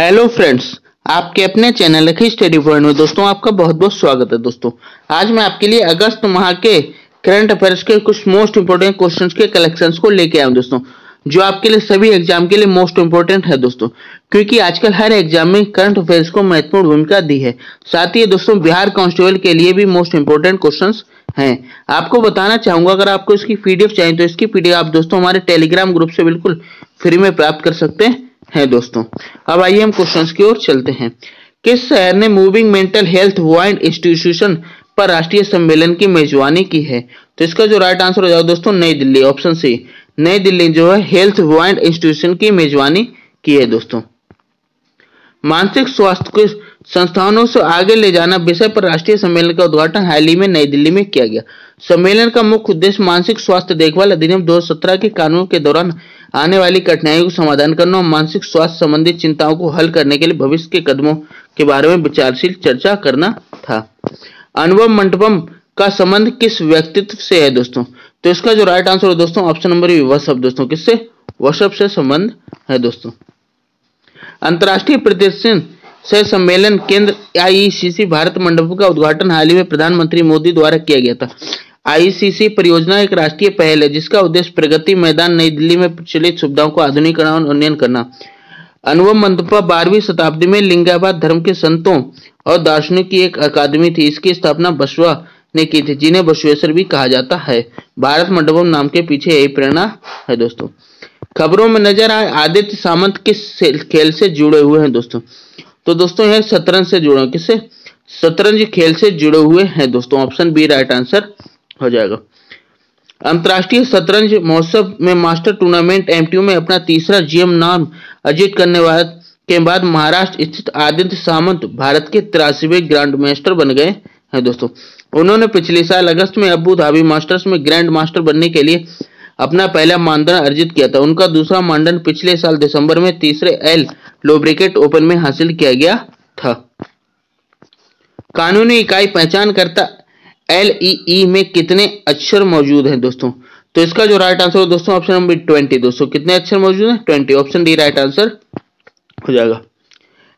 Hello friends, आपके अपने channel lucky study point में दोस्तों आपका बहुत बहुत स्वागत है। दोस्तों आज मैं आपके लिए अगस्त माह के करंट अफेयर्स के कुछ मोस्ट इंपोर्टेंट क्वेश्चंस के कलेक्शंस को लेके आया हूं दोस्तों, जो आपके लिए सभी एग्जाम के लिए मोस्ट इंपोर्टेंट है दोस्तों, क्योंकि आजकल हर एग्जाम में करंट अफेयर्स को महत्वपूर्ण भूमिका दी है। साथ ही दोस्तों बिहार कांस्टेबल के लिए भी मोस्ट इंपोर्टेंट क्वेश्चंस हैं। आपको बताना चाहूंगा, अगर आपको इसकी पीडीएफ चाहिए तो इसकी पीडीएफ आप दोस्तों हमारे टेलीग्राम ग्रुप से बिल्कुल फ्री में प्राप्त कर सकते हैं दोस्तों। अब आइए हम क्वेश्चंस की ओर चलते हैं। किस शहर ने moving mental health world institution पर राष्ट्रीय सम्मेलन की मेजबानी की है? तो इसका जो राइट आंसर हो जाएगा दोस्तों नई दिल्ली, ऑप्शन सी। नई दिल्ली जो है हेल्थ वर्ल्ड इंस्टीट्यूशन की मेजबानी की है दोस्तों। मानसिक स्वास्थ्य को संस्थानों से आगे ले जाना विषय पर राष्ट्रीय सम्मेलन का उद्घाटन हाल ही में नई दिल्ली में किया गया। सम्मेलन का मुख्य उद्देश्य मानसिक स्वास्थ्य देखभाल अधिनियम 2017 के कानून के दौरान आने वाली कठिनाइयों को समाधान करना और मानसिक स्वास्थ्य संबंधी चिंताओं को हल करने के लिए भविष्य के कदमों के बारे में विचारशील चर्चा करना था। अनुभव मंडपम का संबंध किस व्यक्तित्व से है दोस्तों? तो इसका जो राइट आंसर है दोस्तों ऑप्शन नंबर बी, वसप दोस्तों। किससे? वसप से संबंध है दोस्तों। अंतर्राष्ट्रीय प्रतिष्ठित सह सम्मेलन केंद्र आईईसीसी भारत मंडप का उद्घाटन हाल ही में प्रधानमंत्री मोदी द्वारा किया गया था। आईसीसी परियोजना एक राष्ट्रीय पहल है जिसका उद्देश्य प्रगति मैदान नई दिल्ली में प्रचलित सुविधाओं को आधुनिकीकरण और उन्नयन करना। अनुभव मंडपा 12वीं शताब्दी में लिंगायत धर्म के संतों और दार्शनिक की एक अकादमी थी। इसकी स्थापना बसवा ने की थी, जिन्हें बसवेश्वर भी कहा जाता है। भारत मंडपम नाम के पीछे यही प्रेरणा है दोस्तों। खबरों में नजर आए आदित्य सामंत किस खेल से जुड़े हुए हैं दोस्तों? तो दोस्तों यह शतरंज से जुड़े हैं। किससे? शतरंज खेल से जुड़े हुए हैं दोस्तों, ऑप्शन बी राइट आंसर हो जाएगा। अंतर्राष्ट्रीय शतरंज महोत्सव में मास्टर टूर्नामेंट एमटीयू में अपना तीसरा जीएम नाम अर्जित करने के बाद महाराष्ट्र स्थित आदित्य सामंत भारत के 83वें ग्रैंड मास्टर बन गए हैं दोस्तों। उन्होंने पिछले साल अगस्त में अबू धाबी मास्टर्स में ग्रैंड मास्टर बनने के लिए अपना पहला मानदंड अर्जित किया था। उनका दूसरा मानदंड पिछले साल दिसंबर में तीसरे एल लोब्रिकेट ओपन में हासिल किया गया था। कानूनी इकाई पहचानकर्ता एलईई में कितने अक्षर मौजूद हैं दोस्तों? तो इसका जो राइट आंसर है दोस्तों ऑप्शन नंबर 20 दोस्तों। कितने अक्षर मौजूद हैं? 20, ऑप्शन डी राइट आंसर हो जाएगा।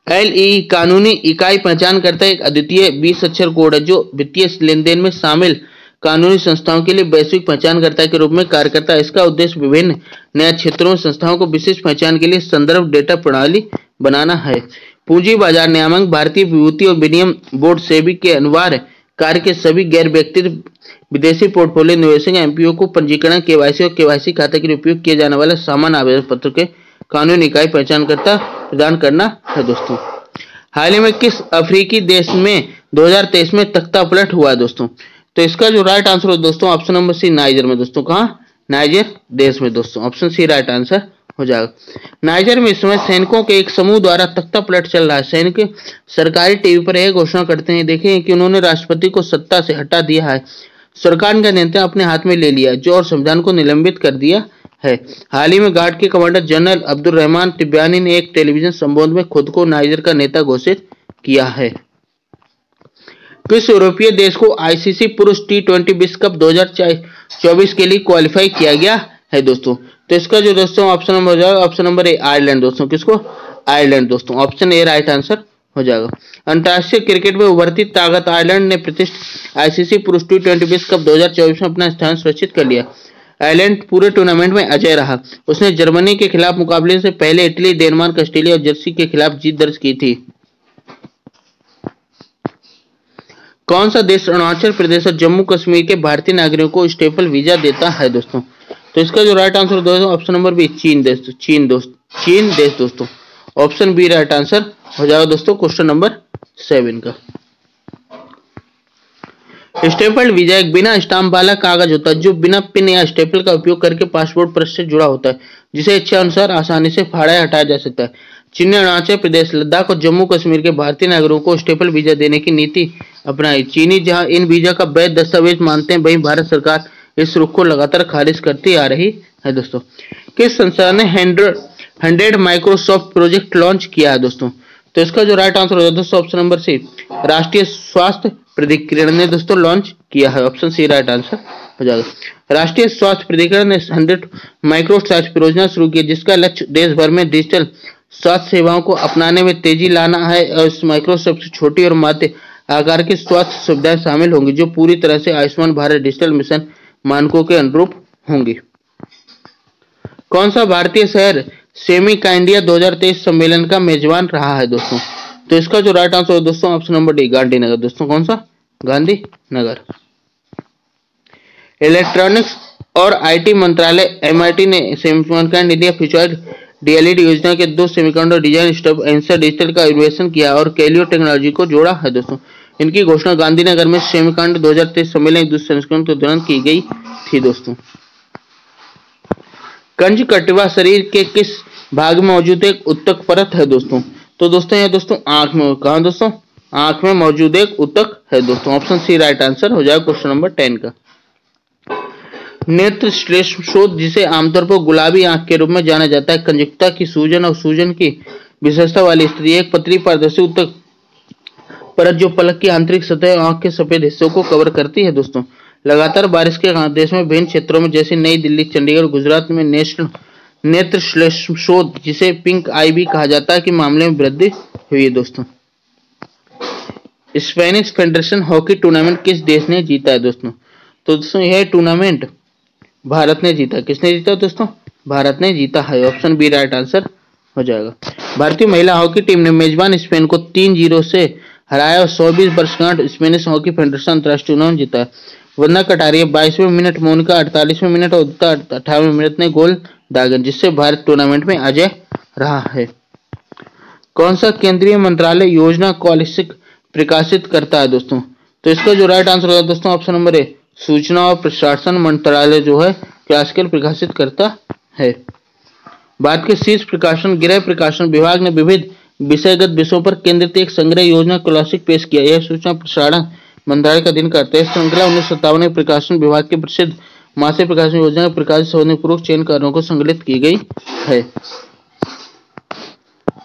एलईई कानूनी इकाई पहचानकर्ता एक अद्वितीय 20 अक्षर कोड है जो वित्तीय लेन देन में शामिल कानूनी संस्थाओं के लिए वैश्विक पहचानकर्ता के रूप में कार्य करता है। इसका उद्देश्य विभिन्न नए क्षेत्रों में संस्थाओं को विशिष्ट पहचान के लिए संदर्भ डेटा प्रणाली बनाना है। पूंजी बाजार नियामक भारतीय विभूति और विनिमय बोर्ड सेबी के अनिवार्य कार्य के सभी गैर व्यक्तिगत विदेशी पोर्टफोलियो निवेशक एमपीओ को पंजीकरण केवाईसी और केवाईसी खाते के लिए उपयोग किए जाने वाले सामान्य आवेदन पत्र के कानूनी इकाई पहचानकर्ता प्रदान करना है दोस्तों। हाल ही में किस अफ्रीकी देश में 2023 में तख्ता पलट हुआ है दोस्तों? तो इसका जो राइट आंसर हो दोस्तों ऑप्शन नंबर सी, नाइजर में दोस्तों। कहाँ? नाइजर देश में दोस्तों, ऑप्शन सी राइट आंसर हो जाएगा। नाइजर में इस समय सैनिकों के एक समूह द्वारा तख्ता पलट चल रहा है। सैनिक सरकारी टीवी पर यह घोषणा करते हैं देखें कि उन्होंने राष्ट्रपति को सत्ता से हटा दिया है, सरकार का नियंत्रण अपने हाथ में ले लिया जो और संविधान को निलंबित कर दिया है। हाल ही में गार्ड के कमांडर जनरल अब्दुल रहमान तिब्यानी ने एक टेलीविजन संबोधन में खुद को नाइजर का नेता घोषित किया है। किस यूरोपीय देश को आईसीसी पुरुष टी20 विश्व कप 2024 के लिए क्वालिफाई किया गया है दोस्तों? तो इसका जो दोस्तों ऑप्शन नंबर हो जाएगा ऑप्शन नंबर ए, आयरलैंड दोस्तों। किसको? आयरलैंड दोस्तों, ऑप्शन ए राइट आंसर हो जाएगा। अंतर्राष्ट्रीय क्रिकेट में उभरती ताकत आयरलैंड ने प्रतिष्ठित आईसीसी पुरुष टी20 विश्व कप 2024 में अपना स्थान सुरक्षित कर लिया। आयरलैंड पूरे टूर्नामेंट में अजय रहा। उसने जर्मनी के खिलाफ मुकाबले से पहले इटली, डेनमार्क, ऑस्ट्रेलिया और जर्सी के खिलाफ जीत दर्ज की थी। कौन सा देश अरुणाचल प्रदेश और जम्मू कश्मीर के भारतीय नागरिकों को स्टेपल वीजा देता है दोस्तों? तो इसका जो राइट आंसर दोस्तों ऑप्शन नंबर बी, चीन देश। चीन देश दोस्तों, ऑप्शन बी राइट आंसर हो जाएगा दोस्तों क्वेश्चन नंबर 7 का। स्टेपल वीजा एक बिना स्टाम्प वाला कागज होता है जो बिना पिन या स्टेपल का उपयोग करके पासपोर्ट पृष्ठ से जुड़ा होता है, जिसे इच्छा अनुसार आसानी से फाड़ा या हटाया जा सकता है। चीन ने अरुणाचल प्रदेश, लद्दाख और जम्मू कश्मीर के भारतीय नागरिकों को स्टेपल वीजा देने की नीति अपनाई। चीनी जहां इन वीजा का वैध दस्तावेज मानते हैं, वहीं भारत सरकार इस रुख को लगातार खारिज करती आ रही है दोस्तों। किस संस्था ने 100 माइक्रोसॉफ्ट प्रोजेक्ट लॉन्च किया है दोस्तों? तो इसका जो राइट आंसर हो जाएगा दोस्तों ऑप्शन नंबर सी, राष्ट्रीय स्वास्थ्य प्राधिकरण ने दोस्तों लॉन्च किया है, ऑप्शन सी राइट आंसर हो जाएगा। राष्ट्रीय स्वास्थ्य प्राधिकरण ने 100 माइक्रोसॉफ्ट परियोजना शुरू की जिसका लक्ष्य देश भर में डिजिटल स्वास्थ्य सेवाओं को अपनाने में तेजी लाना है और इस माइक्रोसॉफ्ट से छोटी और मध्य आकार की स्वास्थ्य सुविधाएं शामिल होंगी जो पूरी तरह से आयुष्मान भारत डिजिटल मिशन मानकों के अनुरूप होंगी। कौन सा भारतीय शहर सेमिका इंडिया 2023 सम्मेलन का मेजबान रहा है दोस्तों? तो इसका जो राइट आंसर है दोस्तों ऑप्शन नंबर डी, गांधीनगर। दोस्तों कौन सा? गांधीनगर। इलेक्ट्रॉनिक्स और आईटी मंत्रालय एमआईटी ने सेमिकंडक्टर इंडिया फ्यूचर डीएलईडी योजना के 2 semiconductor design stuff answer digital का इनोवेशन किया और कैलियो टेक्नोलॉजी को जोड़ा है दोस्तों। इनकी घोषणा गांधीनगर में सेमिकंडक्टर 2023 सम्मेलन दूसरे संस्करण के दौरान की गई थी दोस्तों। कंजक्टिवा शरीर के किस भाग में मौजूद एक उत्तक परत है दोस्तों? तो दोस्तों यह दोस्तों आंख में, कहां दोस्तों? आंख में मौजूद एक उत्तक है दोस्तों। ऑप्शन सी राइट आंसर हो जाएगा क्वेश्चन नंबर 10 का। नेत्र श्लेष्म शोथ, जिसे आमतौर पर गुलाबी आंख के रूप में जाना जाता है, कंजक्टिवा की सूजन और सूजन की विशेषता वाली स्थिति, एक पतली पारदर्शी उत्तक परत जो पलक की आंतरिक सतह और आंख के सफेद हिस्सों को कवर करती है दोस्तों। लगातार बारिश के कारण देश में विभिन्न क्षेत्रों में जैसे नई दिल्ली, चंडीगढ़, गुजरात में नेत्र श्लेष्म शोथ, जिसे पिंक आई भी कहा जाता है, के मामले में वृद्धि हुई है दोस्तों। स्पेनिश फेडरेशन हॉकी टूर्नामेंट किस देश ने जीता है दोस्तों? तो दोस्तों यह टूर्नामेंट भारत ने जीता। किसने जीता दोस्तों? भारत ने जीता है। ऑप्शन बी राइट आंसर हो जाएगा। भारतीय महिला हॉकी टीम ने मेजबान स्पेन को 3-0 से हराया और 120 वर्षगांठ स्पेनिश हॉकी फेडरेशन अंतर्राष्ट्रीय टूर्नामेंट जीता है। वंदना कटारिया 22वें मिनट, मोनिका 48वें मिनट और 58वें मिनट ने गोल दागे, जिससे भारत टूर्नामेंट में अजय रहा है। कौन सा केंद्रीय मंत्रालय योजना क्वालिसिक प्रकाशित करता है दोस्तों? तो इसका जो राइट आंसर होगा दोस्तों ऑप्शन नंबर ए, सूचना और प्रशासन मंत्रालय जो है क्लासिकल प्रकाशित करता है। भारत के शीर्ष प्रकाशन गृह प्रकाशन विभाग ने विविध विषयगत विषयों पर केंद्रित एक संग्रह योजना क्लासिक पेश किया। यह सूचना प्रसारण मंत्रालय का अधीन करता है। श्रृंखला 1957 में प्रकाशन विभाग के प्रसिद्ध मासिक प्रकाशन योजना के प्रकाशित सौजन्यपूर्वक चयन कार्यों को संकलित की गई है।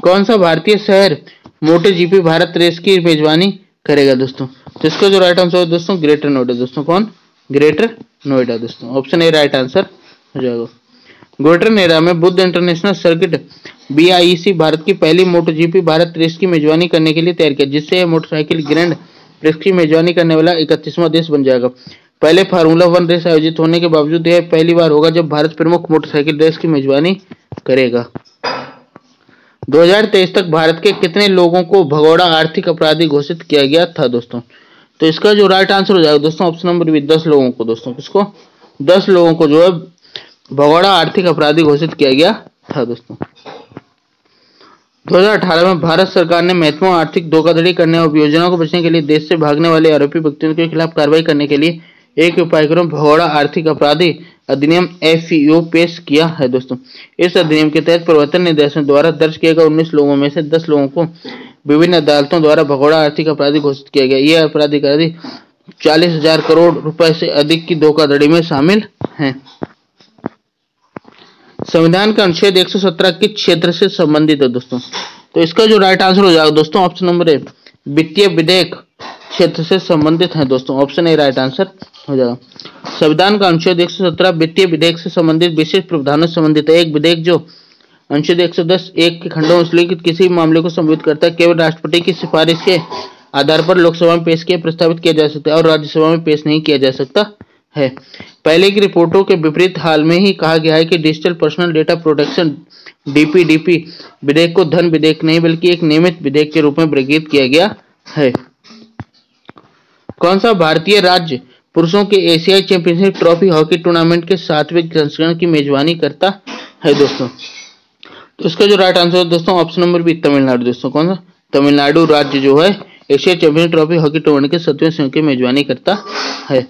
कौन सा भारतीय शहर मोटे जीपी भारत रेस की मेजबानी करेगा दोस्तों? तो इसका जो राइट आंसर है दोस्तों ग्रेटर नोएडा। दोस्तों कौन? ग्रेटर नोएडा दोस्तों। ऑप्शन ए राइट आंसर हो जाएगा। ग्रेटर नोएडा में Buddha international circuit BIEC Bharat की पहली मोटोजीपी भारत रेस की मेजबानी करने के लिए तैयार किया, जिससे यह मोटरसाइकिल ग्रैंड प्रिक्स की मेजबानी करने वाला 31वां देश बन जाएगा। पहले फार्मूला 1 रेस आयोजित होने के बावजूद यह पहली बार होगा जब भारत प्रमुख मोटरसाइकिल रेस की मेजबानी करेगा। 2023 तक भारत के कितने लोगों को भगोड़ा आर्थिक अपराधी घोषित किया गया था दोस्तों? तो इसका जो राइट आंसर हो जाएगा दोस्तों ऑप्शन नंबर बी, 10 लोगों को दोस्तों। किसको? 10 लोगों को जो है भगोड़ा आर्थिक अपराधी घोषित किया गया था दोस्तों। 2018 में भारत सरकार ने महत्वपूर्ण आर्थिक धोखाधड़ी करने और योजनाओं को बचने के लिए देश से भागने वाले आरोपी व्यक्तियों के खिलाफ कार्रवाई करने के लिए एक उपायक्रम भगोड़ा आर्थिक अपराधी अधिनियम FEO पेश किया है दोस्तों। इस अधिनियम के तहत प्रवर्तन निदेशालय द्वारा दर्ज किए गए 19 लोगों में से 10 लोगों को विभिन्न अदालतों द्वारा भगोड़ा आर्थिक अपराधी घोषित किया गया। यह अपराधी 40,000 करोड़ रुपए से अधिक की धोखाधड़ी में शामिल हैं। संविधान का अनुच्छेद 117 किस क्षेत्र से संबंधित है दोस्तों? तो इसका जो राइट आंसर हो जाएगा दोस्तों ऑप्शन नंबर ए, वित्तीय विधेयक क्षेत्र से संबंधित है दोस्तों। ऑप्शन ए राइट आंसर हो जाएगा। संविधान का अनुच्छेद 117 वित्तीय विधेयक से संबंधित विशेष प्रावधानों से संबंधित है। एक विधेयक जो अनुच्छेद 110(1) के खंडों में उल्लिखित किसी मामले को संबोधित करता है केवल राष्ट्रपति की सिफारिश के आधार पर लोकसभा में पेश किया प्रस्तावित किया जा सकता है और राज्यसभा में पेश नहीं किया जा सकता है। पहले की रिपोर्टों के विपरीत हाल में ही कहा गया है कि digital personal data protection DPDP विधेयक को धन विधेयक नहीं बल्कि एक नियमित विधेयक के रूप में वर्गीकृत किया गया है। कौन सा भारतीय राज्य पुरुषों के एशियाई चैंपियनशिप ट्रॉफी हॉकी टूर्नामेंट के 7वें संस्करण की मेजबानी करता है दोस्तों? तो इसका जो राइट आंसर है दोस्तों ऑप्शन नंबर बी, तमिलनाडु दोस्तों। कौन सा? तमिलनाडु राज्य जो है एशियाई चैंपियनशिप ट्रॉफी हॉकी टूर्नामेंट के 7वें संस्करण की मेजबानी करता है।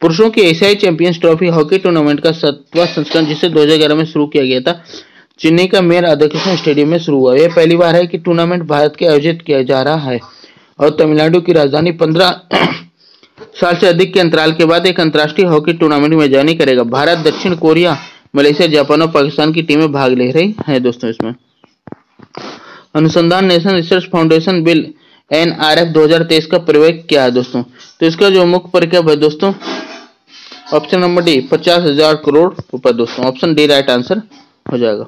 पुरुषों की एशियाई चैंपियंस ट्रॉफी हॉकी टूर्नामेंट का 7वां संस्करण जिसे 2011 में शुरू किया गया था, चेन्नई का मेयर राधाकृष्णन स्टेडियम में शुरू हुआ। यह पहली बार है कि टूर्नामेंट भारत के आयोजित किया जा रहा है और तमिलनाडु की राजधानी 15 साल से अधिक के अंतराल के बाद एक अंतर्राष्ट्रीय हॉकी टूर्नामेंट में मेजबानी करेगा। भारत, दक्षिण कोरिया, मलेशिया, जापान और पाकिस्तान की टीमें भाग ले रही हैं दोस्तों। इसमें अनुसंधान national research foundation bill NRF 2023 का प्रयोग क्या है दोस्तों? तो इसका जो मुख्य परिकल्प है दोस्तों ऑप्शन नंबर डी, 50,000 करोड़ रुपए दोस्तों। ऑप्शन डी राइट आंसर हो जाएगा।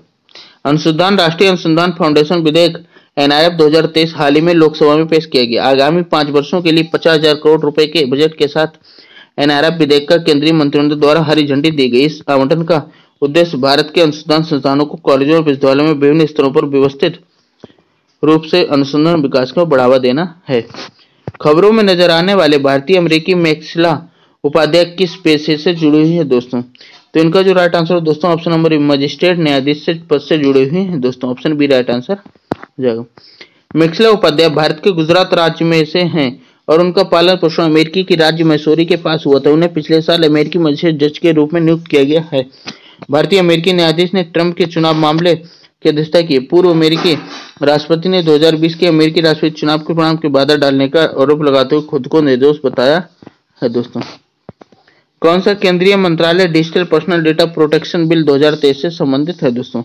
अनुसंधान राष्ट्रीय अनुसंधान फाउंडेशन विधेयक NRF 2023 हाल ही में लोकसभा में पेश किया गया। आगामी 5 वर्षों के लिए 50,000 करोड़ रुपए के बजट के साथ NRF विधेयक का केंद्रीय मंत्रिमंडल द्वारा हरी झंडी दी गई। इस आवंटन का उद्देश्य भारत के अनुसंधान संस्थानों को कॉलेजों और विश्वविद्यालयों में विभिन्न स्तरों पर व्यवस्थित रूप से अनुसंधान विकास को बढ़ावा देना है। खबरों में नजर आने वाले भारतीय अमेरिकी मैक्सिला उपाध्याय किस पेशे से जुड़ी हुई है दोस्तों? तो इनका जो राइट आंसर है दोस्तों ऑप्शन नंबर ए मजिस्ट्रेट न्यायाधीश से पद से जुड़े हुए हैं दोस्तों। ऑप्शन बी राइट आंसर हो जाएगा। मैक्सिला उपाध्याय भारत के गुजरात राज्य में से हैं और उनका पालन पोषण अमेरिकी की राज्य मैसूरी के पास हुआ था। उन्हें पिछले साल अमेरिकी मजिस्ट्रेट जज के रूप में नियुक्त किया गया है। भारतीय अमेरिकी न्यायाधीश ने ट्रंप के चुनाव मामले की अध्यक्षता की। पूर्व अमेरिकी राष्ट्रपति ने 2020 के अमेरिकी राष्ट्रपति चुनाव के परिणाम के बाधा डालने का आरोप लगाते हुए खुद को निर्दोष बताया है दोस्तों। कौन सा केंद्रीय मंत्रालय digital personal data protection bill 2023 से संबंधित है दोस्तों?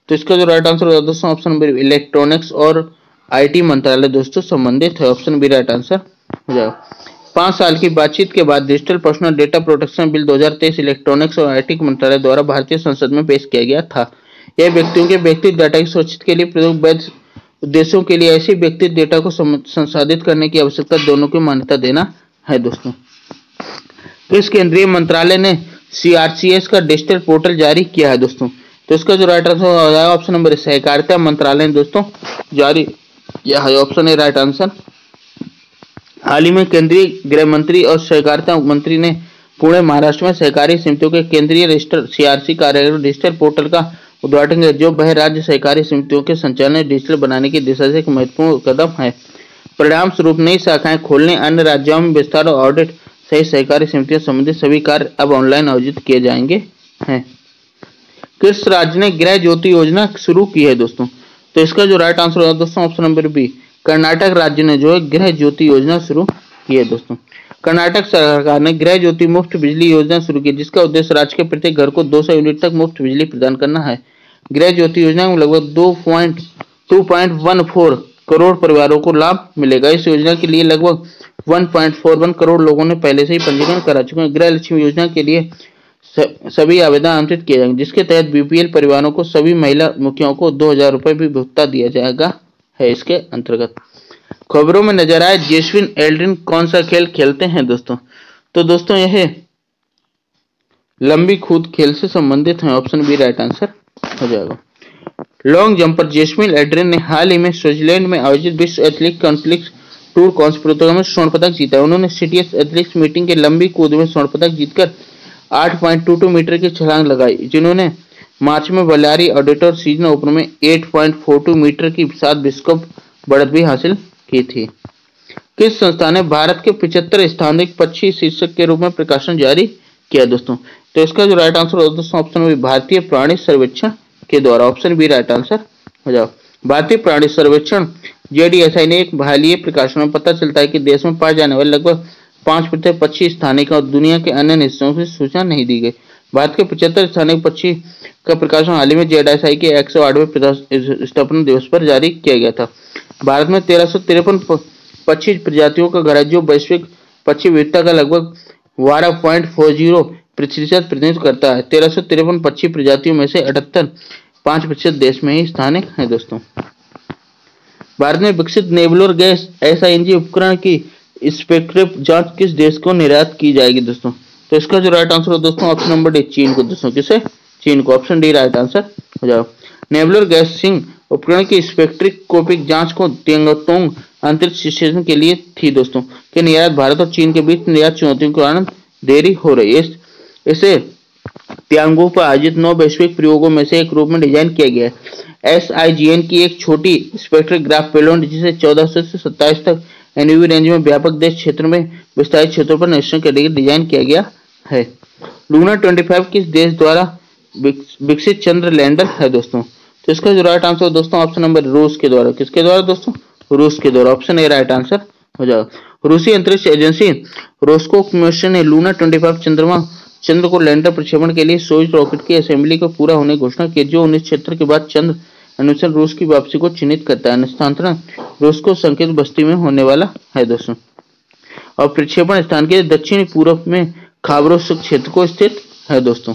तो इसका जो राइट आंसर होगा दोस्तों ऑप्शन बी इलेक्ट्रॉनिक्स और IT मंत्रालय दोस्तों संबंधित है। ऑप्शन बी राइट आंसर हो जाएगा। 5 साल की बातचीत के बाद digital personal data protection bill 2023 electronics और IT मंत्रालय द्वारा भारतीय संसद में पेश किया गया था। यह व्यक्तियों के व्यक्तिगत डेटा की सुरक्षा के लिए प्रयोग वैध उद्देश्यों के लिए ऐसे व्यक्तिगत डेटा को संसाधित करने की आवश्यकता दोनों को मान्यता देना है दोस्तों। इस केंद्रीय मंत्रालय ने CRCS का डिजिटल पोर्टल जारी किया है दोस्तों। तो इसका जो राइट आंसर हो जाएगा ऑप्शन नंबर सहकारिता मंत्रालय ने दोस्तों जारी किया है। Option A right answer. हाल ही में केंद्रीय गृह मंत्री और सहकारिता मंत्री ने पुणे महाराष्ट्र में सहकारी समितियों के केंद्रीय रजिस्टर CRC कार्यालय डिजिटल पोर्टल का उद्घाटन किया, जो बह राज्य सहकारी समितियों के संचालन डिजिटल बनाने की दिशा से एक महत्वपूर्ण कदम है। परिणाम स्वरूप नई शाखाएं खोलने, अन्य राज्यों में विस्तार और ऑडिट सही सहकारी समितियों संबंधित सभी कार्य अब ऑनलाइन आयोजित किए जाएंगे हैं। किस राज्य ने गृह ज्योति योजना शुरू की है दोस्तों? तो इसका जो राइट आंसर होगा दोस्तों ऑप्शन नंबर बी कर्नाटक राज्य ने जो है गृह ज्योति योजना शुरू की है दोस्तों। कर्नाटक सरकार ने गृह ज्योति मुफ्त बिजली योजना शुरू की, जिसका उद्देश्य राज्य के प्रत्येक घर को 200 यूनिट तक मुफ्त बिजली प्रदान करना है। गृह ज्योति योजना में लगभग 2.14 करोड़ परिवारों को लाभ मिलेगा। इस योजना के लिए लगभग 1.41 करोड़ लोगों ने पहले से ही पंजीकरण करा चुके हैं। गृह लक्ष्मी योजना के लिए सभी आवेदन आमंत्रित किए जाएंगे, जिसके तहत BPL परिवारों को सभी महिला मुखियाओं को 2,000 रुपए भी भुगतान दिया जाएगा है। इसके अंतर्गत खबरों में नजर आए जेस्विन एल्ड्रिन कौन सा खेल खेलते हैं दोस्तों? तो दोस्तों यह लंबी कूद खेल से संबंधित है। ऑप्शन बी राइट आंसर हो जाएगा। लॉन्ग जंपर जेस्मिन एल्ड्रिन ने हाल ही में स्विट्जरलैंड में आयोजित विश्व एथलेटिक कॉन्फ्लिक्ट टूर प्रतियोगिता में स्वर्ण पदक जीता। उन्होंने CTS एथलेटिक्स मीटिंग के लंबी कूद में स्वर्ण पदक जीतकर 8.22 मीटर की छलांग लगाई, जिन्होंने मार्च में बलियारी ऑडिटर सीजन ओपन में 8.42 मीटर की साथ विश्व कप बढ़त भी हासिल की थी। किस संस्था ने भारत के 75 स्थानिक पक्षी शीर्षक के रूप में प्रकाशन जारी किया दोस्तों? तो इसका जो राइट आंसर होगा दोस्तों ऑप्शन बी भारतीय प्राणी सर्वेक्षण के द्वारा। ऑप्शन बी राइट आंसर हो जाओ। भारतीय प्राणी सर्वेक्षण JDSI ने एक हालिया प्रकाशन में पता चलता है कि देश में पाए जाने वाले लगभग 5% पक्षी स्थानिक और दुनिया के अन्य हिस्सों की सूचना नहीं दी गई। भारत के 75 स्थानिक पक्षी का प्रकाशन हाल ही में JDSI के 108वें स्थापना दिवस पर जारी किया गया था। भारत में 1353 पक्षी प्रजातियों का घर है, जो वैश्विक पक्षी विविधता का लगभग 12.40% प्रतिनिधित्व करता है। 1353 पक्षी प्रजातियों में से 78.5% देश में ही स्थानिक है दोस्तों। भारत में विकसित नेबुलर गैस SING उपकरण की स्पेक्ट्रम जांच किस देश को निर्यात की जाएगी दोस्तों? तो इसका जो राइट आंसर हो दोस्तों ऑप्शन नंबर डी चीन को दोस्तों। किसे? चीन को। ऑप्शन डी राइट आंसर हो जाओ। नेबुलर गैसिंग उपकरण की स्पेक्ट्रोस्कोपिक जांच को तियांगोंग अंतरिक्ष स्टेशन के लिए थी दोस्तों के निर्यात भारत और चीन के बीच निर्यात चुनौतियों के कारण देरी हो रही है। इसे तियांगोंग पर आयोजित 9 वैश्विक प्रयोगों में से एक रूप में डिजाइन किया गया है। SIGN की एक छोटी स्पेक्ट्रोग्राफ पेलोड, जिसे 1400 से 27 तक NUV रेंज में व्यापक देश क्षेत्र में विस्तारित क्षेत्रों पर निरीक्षण के लिए डिजाइन किया गया है। लूना 25 किस देश द्वारा विकसित चंद्र लैंडर है दोस्तों? तो इसका जो राइट आंसर दोस्तों ऑप्शन नंबर रूस के द्वारा। किसके द्वारा दोस्तों? रूस के द्वारा। ऑप्शन ए राइट आंसर हो जाएगा। रूसी अंतरिक्ष एजेंसी रोस्कोसमोस ने लूना 25 चंद्र को लैंडर प्रक्षेपण के लिए सोयुज रॉकेट की असेंबली को पूरा होने की घोषणा की, जो 1976 के बाद चंद्र अनुसरण रूस की वापसी को चिन्हित करता है। स्थानांतरण रूस को संकेत बस्ती में होने वाला है दोस्तों, और प्रक्षेपण स्थान के दक्षिणी पूर्व में खाबरोव्स्क क्षेत्र को स्थित है दोस्तों।